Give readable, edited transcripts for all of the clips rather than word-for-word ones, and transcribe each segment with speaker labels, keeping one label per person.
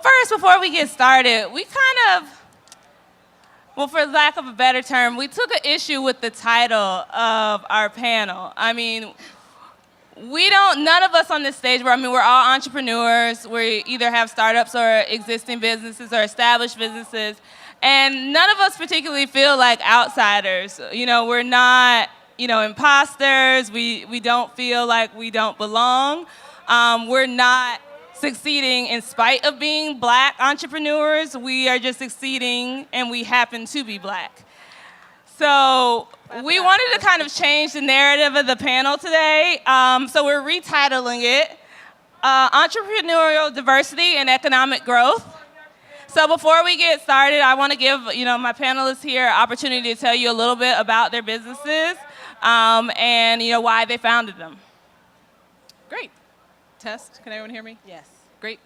Speaker 1: first, before we get started, we kind of, well, for lack of a better term, we took an issue with the title of our panel. I mean, none of us on this stage, we're all entrepreneurs. We either have startups or existing businesses or established businesses. And none of us particularly feel like outsiders. We're not, imposters. We don't feel like we don't belong. We're not succeeding in spite of being black entrepreneurs. We are just succeeding and we happen to be black. So we wanted to kind of change the narrative of the panel today. So we're retitling it, Entrepreneurial Diversity and Economic Growth. So before we get started, I want to give my panelists here an opportunity to tell you a little bit about their businesses and why they founded them.
Speaker 2: Great. Test. Can everyone hear me?
Speaker 1: Yes.
Speaker 2: Great.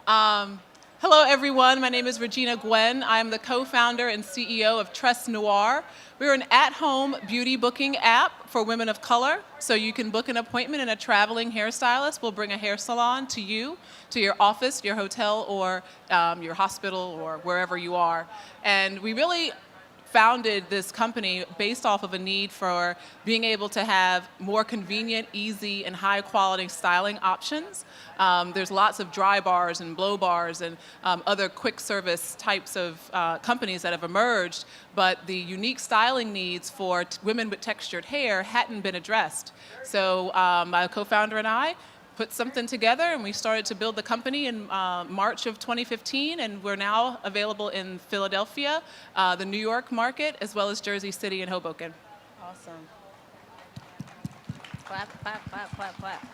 Speaker 2: Hello, everyone. My name is Regina Gwen. I'm the co-founder and CEO of Noir. We're an at-home beauty booking app for women of color. So you can book an appointment and a traveling hairstylist will bring a hair salon to you, to your office, your hotel, or your hospital, or wherever you are. And we really founded this company based off of a need for being able to have more convenient, easy, and high-quality styling options. There's lots of dry bars and blow bars and other quick service types of companies that have emerged, but the unique styling needs for women with textured hair hadn't been addressed. So my co-founder and I put something together, and we started to build the company in March of 2015, and we're now available in Philadelphia, the New York market, as well as Jersey City and Hoboken.
Speaker 3: Awesome. Clap, clap, clap, clap, clap.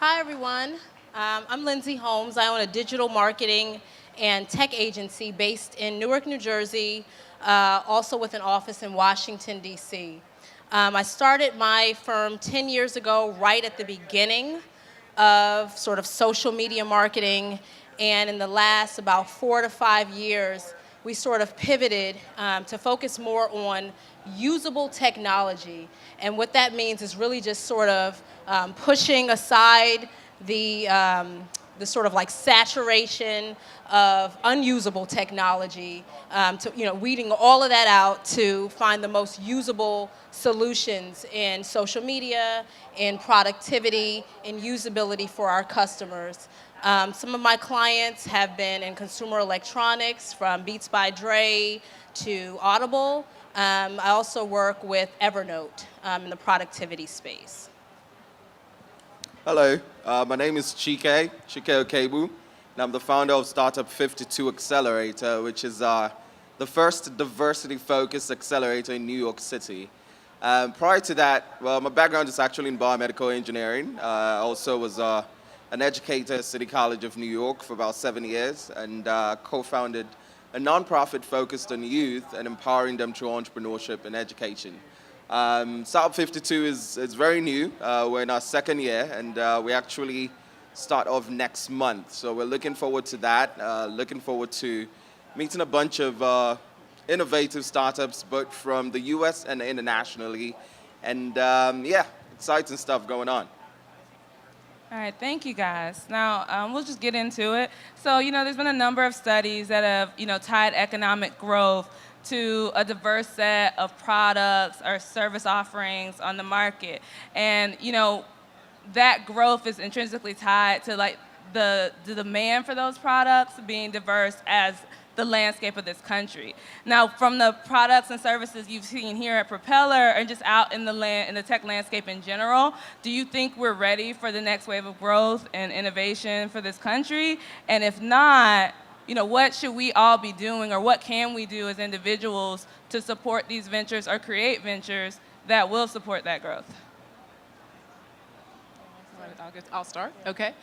Speaker 3: Hi, everyone. I'm Lindsey Homes. I own a digital marketing and tech agency based in Newark, New Jersey, also with an office in Washington, D.C. I started my firm 10 years ago, right at the beginning of sort of social media marketing, and in the last about 4 to 5 years, we sort of pivoted to focus more on usable technology. And what that means is really just sort of pushing aside the sort of like saturation of unusable technology, weeding all of that out to find the most usable solutions in social media, in productivity, in usability for our customers. Some of my clients have been in consumer electronics, from Beats by Dre to Audible. I also work with Evernote in the productivity space.
Speaker 4: Hello, my name is Chike Okebu, and I'm the founder of Startup 52 Accelerator, which is the first diversity-focused accelerator in New York City. Prior to that, well, my background is actually in biomedical engineering. I also was an educator at City College of New York for about 7 years, and co-founded a nonprofit focused on youth and empowering them through entrepreneurship and education. Startup 52 is very new. We're in our second year, and we actually start off next month. So we're looking forward to that, looking forward to meeting a bunch of innovative startups, both from the US and internationally. And yeah, exciting stuff going on.
Speaker 1: All right, thank you guys. Now, we'll just get into it. So, there's been a number of studies that have, tied economic growth to a diverse set of products or service offerings on the market. And, that growth is intrinsically tied to like the demand for those products being diverse as the landscape of this country. Now, from the products and services you've seen here at Propeller and just out in the tech landscape in general, do you think we're ready for the next wave of growth and innovation for this country? And if not, what should we all be doing, or what can we do as individuals to support these ventures or create ventures that will support that growth?
Speaker 2: I'll start. Okay.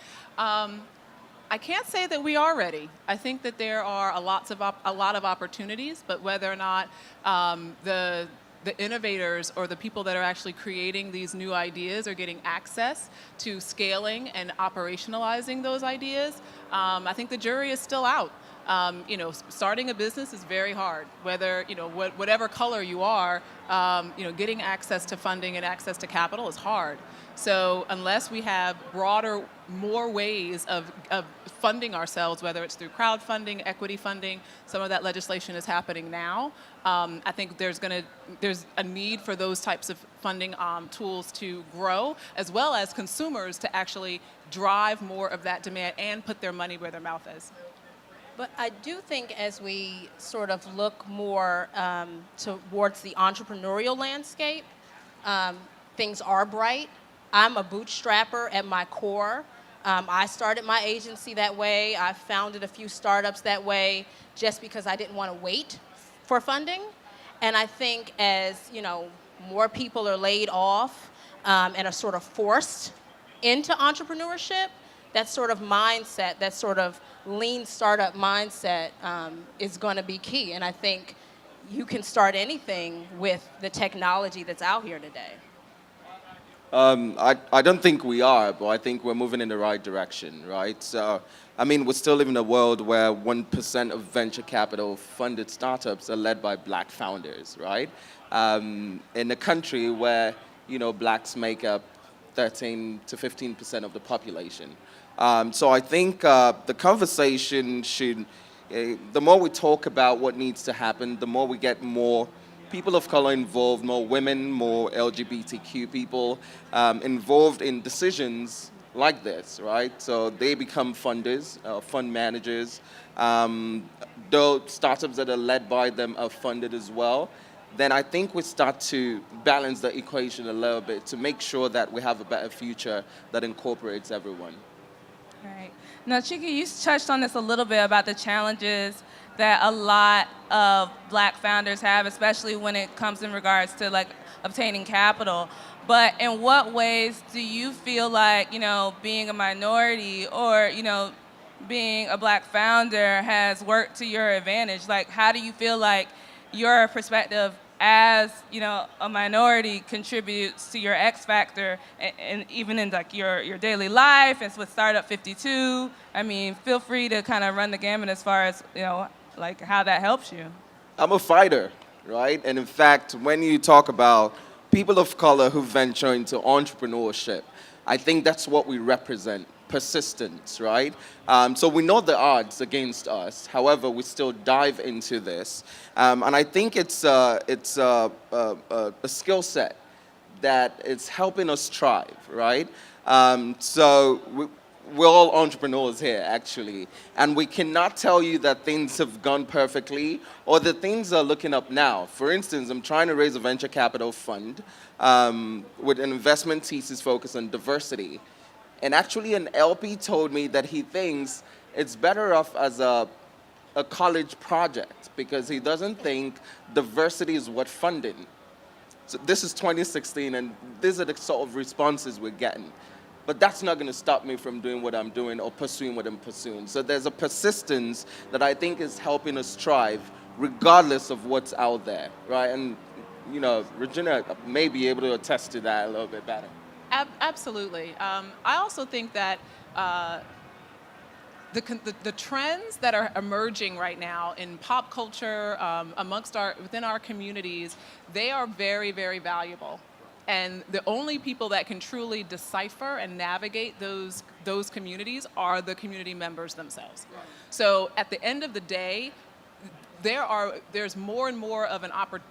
Speaker 2: I can't say that we are ready. I think that there are a lot of opportunities, but whether or not the innovators or the people that are actually creating these new ideas are getting access to scaling and operationalizing those ideas, I think the jury is still out. Starting a business is very hard. Whether whatever color you are, getting access to funding and access to capital is hard. So unless we have more ways of funding ourselves, whether it's through crowdfunding, equity funding, some of that legislation is happening now. I think there's a need for those types of funding tools to grow, as well as consumers to actually drive more of that demand and put their money where their mouth is.
Speaker 3: But I do think as we sort of look more towards the entrepreneurial landscape, things are bright. I'm a bootstrapper at my core. I started my agency that way. I founded a few startups that way just because I didn't want to wait for funding. And I think as, more people are laid off and are sort of forced into entrepreneurship, that sort of mindset, that sort of lean startup mindset is going to be key. And I think you can start anything with the technology that's out here today.
Speaker 4: I don't think we are, but I think we're moving in the right direction, right? So, we still live in a world where 1% of venture capital funded startups are led by black founders, right? In a country where, blacks make up 13 to 15% of the population. So I think the conversation should, the more we talk about what needs to happen, the more we get more people of color involved, more women, more LGBTQ people involved in decisions like this, right? So they become funders, fund managers. Though startups that are led by them are funded as well, then I think we start to balance the equation a little bit to make sure that we have a better future that incorporates everyone.
Speaker 1: Right. Now, Chika, you touched on this a little bit about the challenges that a lot of black founders have, especially when it comes in regards to obtaining capital. But in what ways do you feel like, being a minority or, being a black founder has worked to your advantage? Like, how do you feel like your perspective as, a minority contributes to your X factor and even in your daily life and with Startup 52? Feel free to kind of run the gamut as far as, how that helps you.
Speaker 4: I'm a fighter, right? And in fact, when you talk about people of color who venture into entrepreneurship, I think that's what we represent, persistence, right? So we know the odds against us. However, we still dive into this. And I think it's a skill set that is helping us thrive, right? We're all entrepreneurs here, actually, and we cannot tell you that things have gone perfectly or that things are looking up now. For instance, I'm trying to raise a venture capital fund with an investment thesis focused on diversity. And actually, an LP told me that he thinks it's better off as a college project because he doesn't think diversity is what funding. So this is 2016, and these are the sort of responses we're getting. But that's not going to stop me from doing what I'm doing or pursuing what I'm pursuing. So there's a persistence that I think is helping us thrive regardless of what's out there, right? And, Regina may be able to attest to that a little bit better.
Speaker 2: Absolutely. I also think that the trends that are emerging right now in pop culture, within our communities, they are very, very valuable. And the only people that can truly decipher and navigate those communities are the community members themselves. Right. So at the end of the day, there's more and more of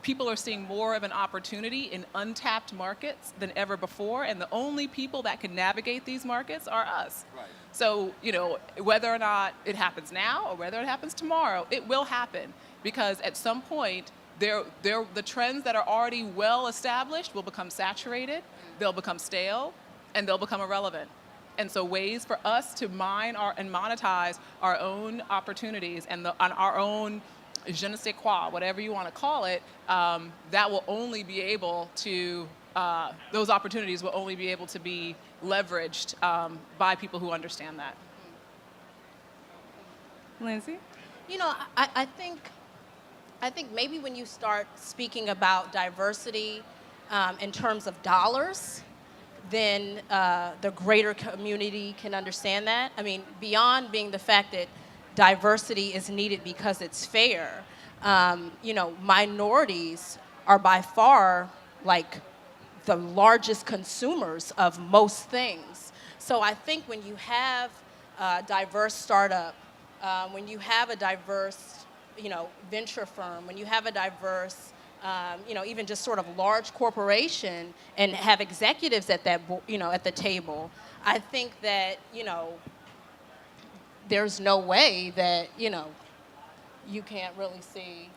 Speaker 2: people are seeing more of an opportunity in untapped markets than ever before, and the only people that can navigate these markets are us. Right. So, whether or not it happens now or whether it happens tomorrow, it will happen because at some point, the trends that are already well established will become saturated, they'll become stale, and they'll become irrelevant. And so ways for us to mine and monetize our own opportunities and on our own je ne sais quoi, whatever you want to call it, that will only be able to, those opportunities will only be able to be leveraged by people who understand that.
Speaker 1: Lindsey?
Speaker 3: I think maybe when you start speaking about diversity in terms of dollars, then the greater community can understand that. Beyond being the fact that diversity is needed because it's fair. Minorities are by far like the largest consumers of most things. So I think when you have a diverse startup, when you have a diverse, venture firm, when you have a diverse, even just sort of large corporation and have executives at that, at the table, I think that, there's no way that, you can't really see,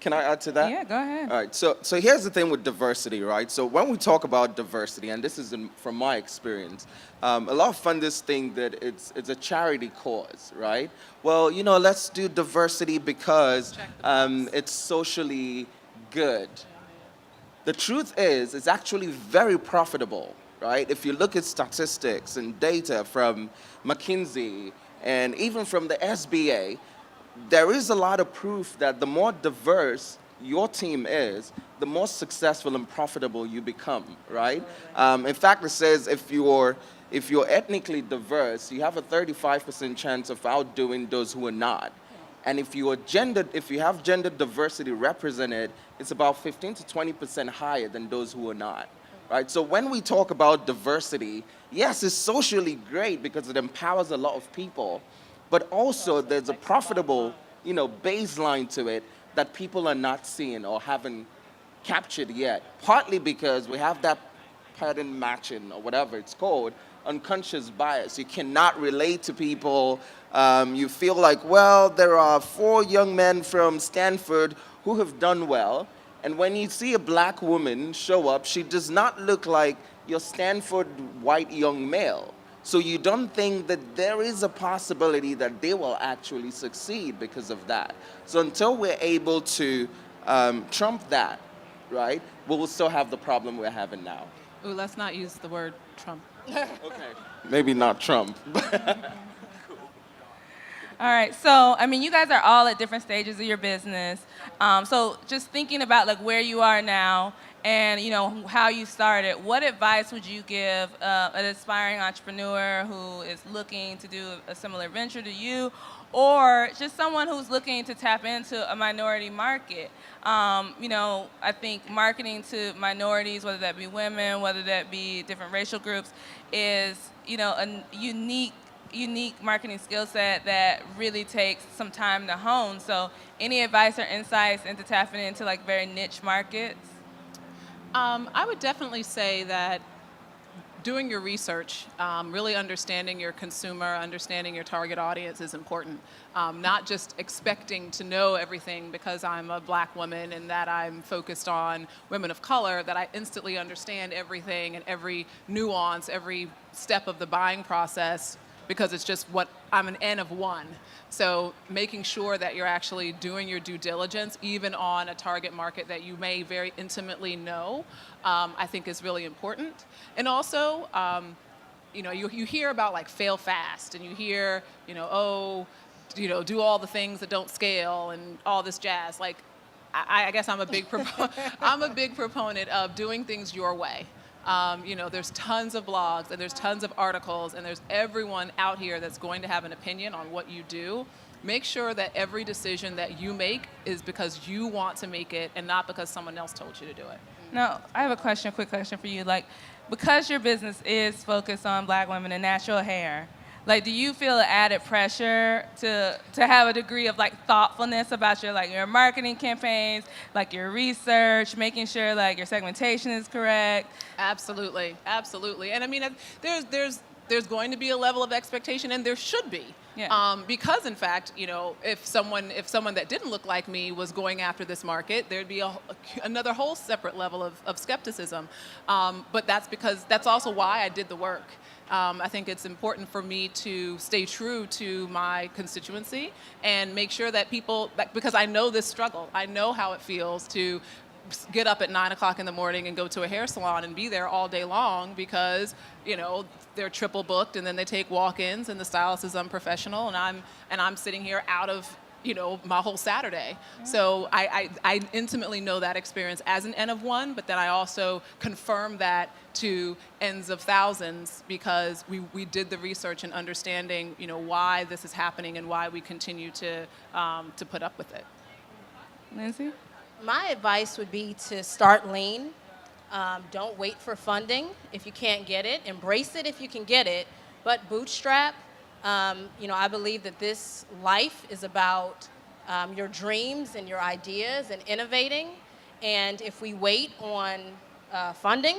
Speaker 4: Can I add to that?
Speaker 1: Yeah, go ahead.
Speaker 4: All right, so here's the thing with diversity, right? So when we talk about diversity, and this is from my experience, a lot of funders think that it's a charity cause, right? Well, let's do diversity because it's socially good. The truth is, it's actually very profitable, right? If you look at statistics and data from McKinsey and even from the SBA, there is a lot of proof that the more diverse your team is, the more successful and profitable you become, right? In fact, it says if you're ethnically diverse, you have a 35% chance of outdoing those who are not. And if you have gender diversity represented, it's about 15 to 20% higher than those who are not, right? So when we talk about diversity, yes, it's socially great because it empowers a lot of people, but also there's a profitable, baseline to it that people are not seeing or haven't captured yet. Partly because we have that pattern matching or whatever it's called, unconscious bias. You cannot relate to people. You feel like, well, there are 4 young men from Stanford who have done well, and when you see a black woman show up, she does not look like your Stanford white young male. So you don't think that there is a possibility that they will actually succeed because of that. So until we're able to trump that, right, we will still have the problem we're having now.
Speaker 2: Ooh, let's not use the word Trump.
Speaker 4: Okay. Maybe not Trump.
Speaker 1: All right, so you guys are all at different stages of your business. So just thinking about like where you are now and how you started, what advice would you give an aspiring entrepreneur who is looking to do a similar venture to you, or just someone who's looking to tap into a minority market? I think marketing to minorities, whether that be women, whether that be different racial groups, is a unique marketing skill set that really takes some time to hone. So any advice or insights into tapping into like very niche markets?
Speaker 2: I would definitely say that doing your research, really understanding your consumer, understanding your target audience is important. Not just expecting to know everything because I'm a black woman and that I'm focused on women of color, that I instantly understand everything and every nuance, every step of the buying process, because it's just I'm an N of one. So making sure that you're actually doing your due diligence, even on a target market that you may very intimately know, I think is really important. And also, you hear about like fail fast, and you hear, do all the things that don't scale and all this jazz. Like, I guess I'm a big proponent of doing things your way. There's tons of blogs and there's tons of articles and there's everyone out here that's going to have an opinion on what you do. Make sure that every decision that you make is because you want to make it and not because someone else told you to do it.
Speaker 1: Now, I have a quick question for you. Like, because your business is focused on black women and natural hair, like, do you feel added pressure to have a degree of like thoughtfulness about your marketing campaigns, like your research, making sure like your segmentation is correct?
Speaker 2: Absolutely. And there's going to be a level of expectation, and there should be.
Speaker 1: Yeah.
Speaker 2: Because in fact, if someone that didn't look like me was going after this market, there'd be another whole separate level of skepticism. But that's also why I did the work. I think it's important for me to stay true to my constituency and make sure that people, because I know this struggle, I know how it feels to get up at 9 o'clock in the morning and go to a hair salon and be there all day long because they're triple booked, and then they take walk-ins and the stylist is unprofessional, and I'm sitting here out of my whole Saturday. So I intimately know that experience as an N of one, but then I also confirm that to N's of thousands because we did the research and understanding, why this is happening and why we continue to put up with it.
Speaker 1: Lindsey?
Speaker 3: My advice would be to start lean. Don't wait for funding if you can't get it. Embrace it if you can get it, but bootstrap. I believe that this life is about your dreams and your ideas and innovating. And if we wait on funding,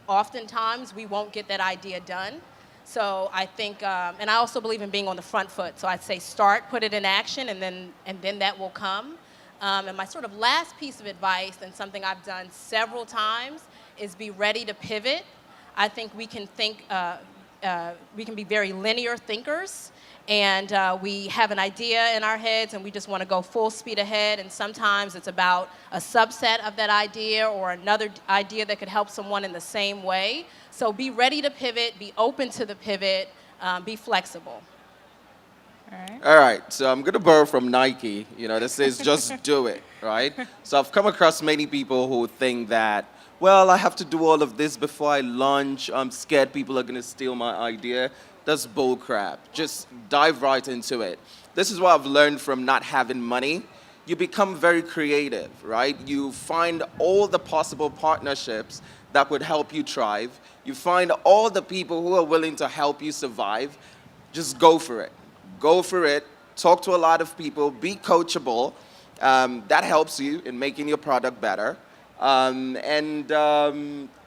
Speaker 3: oftentimes we won't get that idea done. So I think, and I also believe in being on the front foot. So I'd say start, put it in action, and then that will come. And my sort of last piece of advice, and something I've done several times, is be ready to pivot. I think we can think, we can be very linear thinkers, and we have an idea in our heads and we just want to go full speed ahead, and sometimes it's about a subset of that idea or another idea that could help someone in the same way. So be ready to pivot, be open to the pivot, be flexible.
Speaker 4: All right, so I'm going to borrow from Nike, that says just do it, right? So I've come across many people who think that, well, I have to do all of this before I launch. I'm scared people are going to steal my idea. That's bull crap. Just dive right into it. This is what I've learned from not having money. You become very creative, right? You find all the possible partnerships that would help you thrive. You find all the people who are willing to help you survive. Just go for it. Go for it. Talk to a lot of people. Be coachable. That helps you in making your product better. I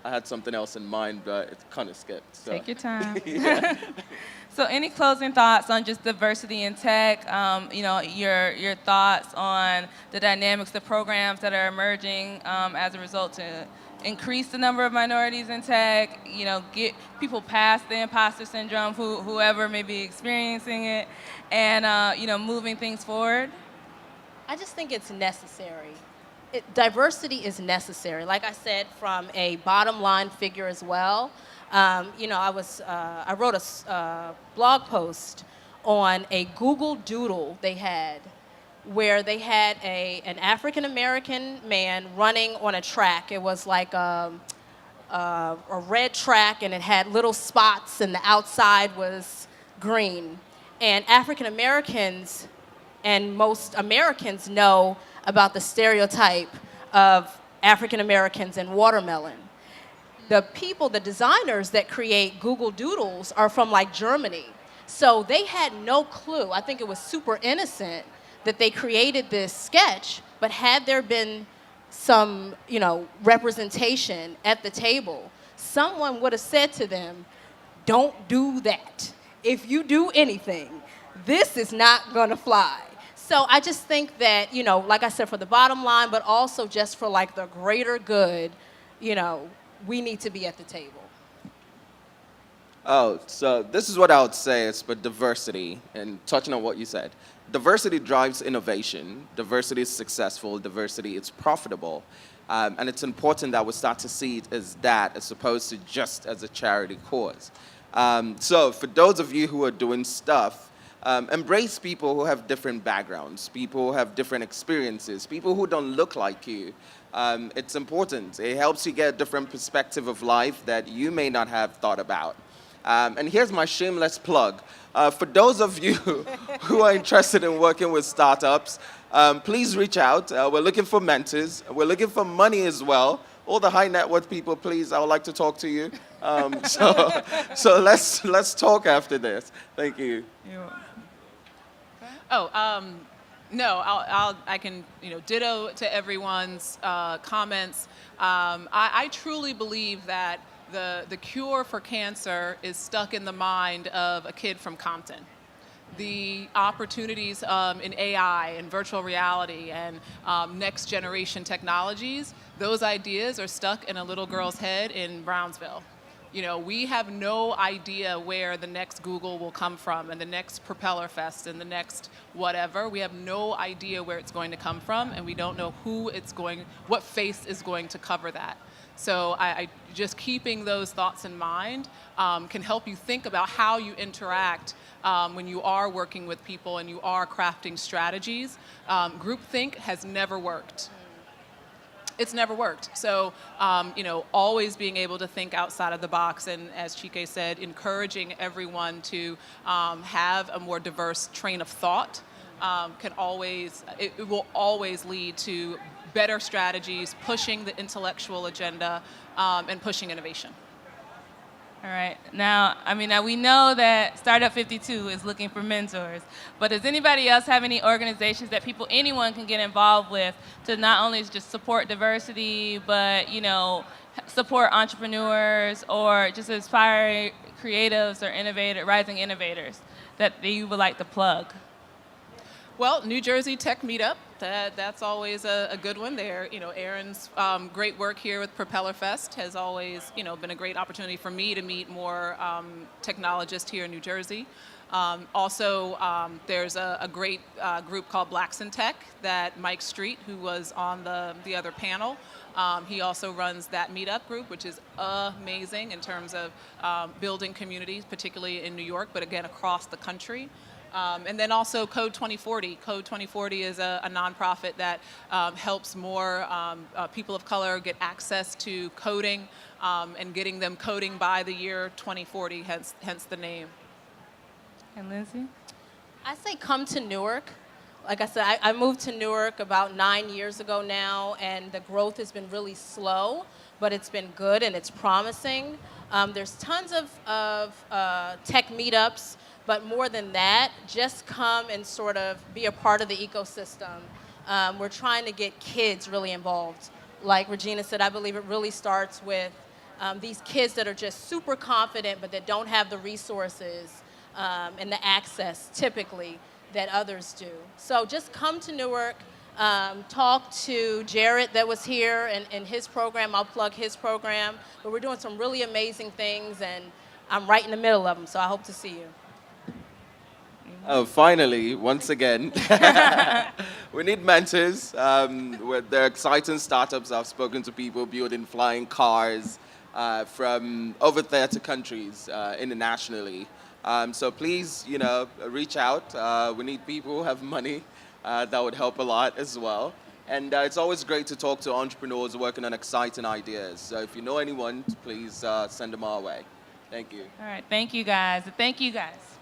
Speaker 4: had something else in mind, but it kind of skipped. So.
Speaker 1: Take your time.
Speaker 4: Yeah.
Speaker 1: So any closing thoughts on just diversity in tech? Your thoughts on the dynamics, the programs that are emerging as a result to increase the number of minorities in tech, get people past the imposter syndrome, whoever may be experiencing it, and moving things forward?
Speaker 3: I just think it's necessary. Diversity is necessary. Like I said, from a bottom line figure as well. I wrote a blog post on a Google Doodle they had, where they had an African American man running on a track. It was like a red track, and it had little spots, and the outside was green. And African Americans and most Americans know about the stereotype of African Americans and watermelon. The designers that create Google Doodles are from like Germany. So they had no clue. I think it was super innocent that they created this sketch, but had there been some, representation at the table, someone would have said to them, don't do that. If you do anything, this is not gonna fly. So I just think that, like I said, for the bottom line, but also just for like the greater good, we need to be at the table.
Speaker 4: Oh, so this is what I would say is for diversity, and touching on what you said. Diversity drives innovation. Diversity is successful. Diversity is profitable. And it's important that we start to see it as that as opposed to just as a charity cause. So for those of you who are doing stuff, embrace people who have different backgrounds, people who have different experiences, people who don't look like you. It's important. It helps you get a different perspective of life that you may not have thought about. And here's my shameless plug. For those of you who are interested in working with startups, please reach out. We're looking for mentors. We're looking for money as well. All the high net worth people, please, I would like to talk to you. So let's talk after this. Thank you.
Speaker 2: No, I can ditto to everyone's comments. I truly believe that the cure for cancer is stuck in the mind of a kid from Compton. The opportunities in AI and virtual reality and next generation technologies, those ideas are stuck in a little girl's head in Brownsville. We have no idea where the next Google will come from and the next Propeller Fest and the next whatever. We have no idea where it's going to come from, and we don't know what face is going to cover that. So just keeping those thoughts in mind can help you think about how you interact when you are working with people and you are crafting strategies. Groupthink has never worked. It's never worked. So, always being able to think outside of the box, and as Chike said, encouraging everyone to have a more diverse train of thought it will always lead to better strategies, pushing the intellectual agenda, and pushing innovation.
Speaker 1: All right. Now, we know that Startup 52 is looking for mentors, but does anybody else have any organizations that anyone can get involved with to not only just support diversity, but, support entrepreneurs or just inspire creatives or rising innovators that you would like to plug?
Speaker 2: Well, New Jersey Tech Meetup, that's always a good one there. Aaron's great work here with Propeller Fest has always, been a great opportunity for me to meet more technologists here in New Jersey. Also, there's a great group called Blacks in Tech that Mike Street, who was on the other panel, he also runs that meetup group, which is amazing in terms of building communities, particularly in New York, but again, across the country. And then also Code 2040. Code 2040 is a nonprofit that helps more people of color get access to coding and getting them coding by the year 2040, hence the name.
Speaker 1: And Lindsey?
Speaker 3: I say come to Newark. Like I said, I moved to Newark about 9 years ago now, and the growth has been really slow, but it's been good and it's promising. There's tons of tech meetups. But more than that, just come and sort of be a part of the ecosystem. We're trying to get kids really involved. Like Regina said, I believe it really starts with these kids that are just super confident, but that don't have the resources and the access, typically, that others do. So just come to Newark, talk to Jared that was here and his program. I'll plug his program. But we're doing some really amazing things, and I'm right in the middle of them, so I hope to see you.
Speaker 4: Oh, finally, once again, we need mentors. They're exciting startups. I've spoken to people building flying cars from over 30 countries internationally. So please, reach out. We need people who have money. That would help a lot as well. And it's always great to talk to entrepreneurs working on exciting ideas. So if you know anyone, please send them our way. Thank you.
Speaker 1: All right. Thank you, guys. Thank you, guys.